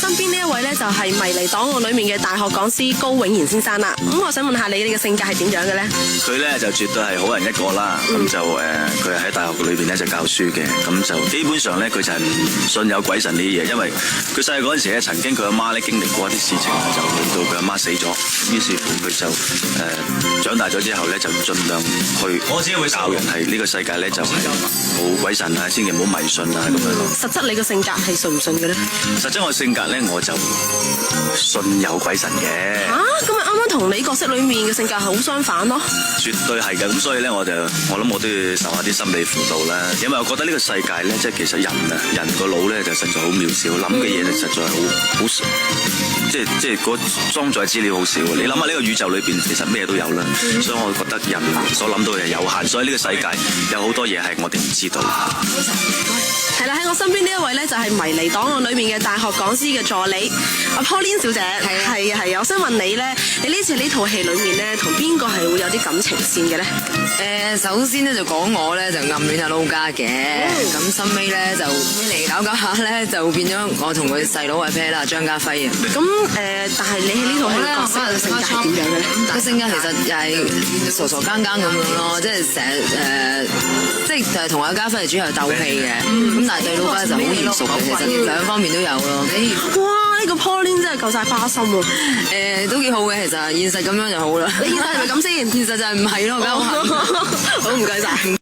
身邊呢一位咧就係迷離檔案裏面嘅大學講師高永賢先生啦。咁我想問下你嘅性格係點樣嘅咧？佢咧就絕對係好人一個啦。咁就佢係喺大學裏邊咧就教書嘅。咁就基本上咧佢就係唔信有鬼神呢啲嘢，因為佢細個嗰陣時咧曾經佢阿媽咧經歷過一啲事情，就令到佢阿媽死咗。於是乎佢就長大咗之後咧就盡量去教人係呢個世界咧就係冇鬼神啊，千祈唔好迷信啊咁樣咯。實質你個性格係信唔信嘅咧？實質我性格咧我就信有鬼神嘅。咁咪啱啱同你角色裏面嘅性格係好相反咯。絕對係嘅，咁所以咧我諗我都要受下啲心理輔導啦，因為我覺得呢個世界咧即係其實人個腦咧就實在好渺小，諗嘅嘢就實在好即係嗰裝載資料好少。你諗下呢個宇宙裏邊其實咩都有啦，所以我覺得人所諗到嘅係有限，所以呢個世界有好多嘢係我哋唔知道。係啦，喺我身邊呢一位咧就係迷離檔案裏面嘅大學講師嘅助理阿 Pauline 小姐。係啊，我想問你咧，你呢次呢套戲裏面咧同邊個係會有啲感情線嘅咧？首先咧就講我咧就暗戀阿撈家嘅，咁收尾咧就嚟搞下咧就變咗我同佢細佬係 pair 啦，張家輝啊。咁但係你喺呢套戲角色嘅性格係點樣嘅咧？個性格其實又係傻傻更更咁樣咯，即係成日即係同阿家輝係主要係鬥氣嘅，咁但係對撈家就好嚴肅嘅，其實兩方面都有咯。哇！呢個 Pauline 真係夠晒花心喎。都幾好嘅，其實現實咁樣就好啦。你現實係咪咁先？現實就係唔係咯，好唔該晒。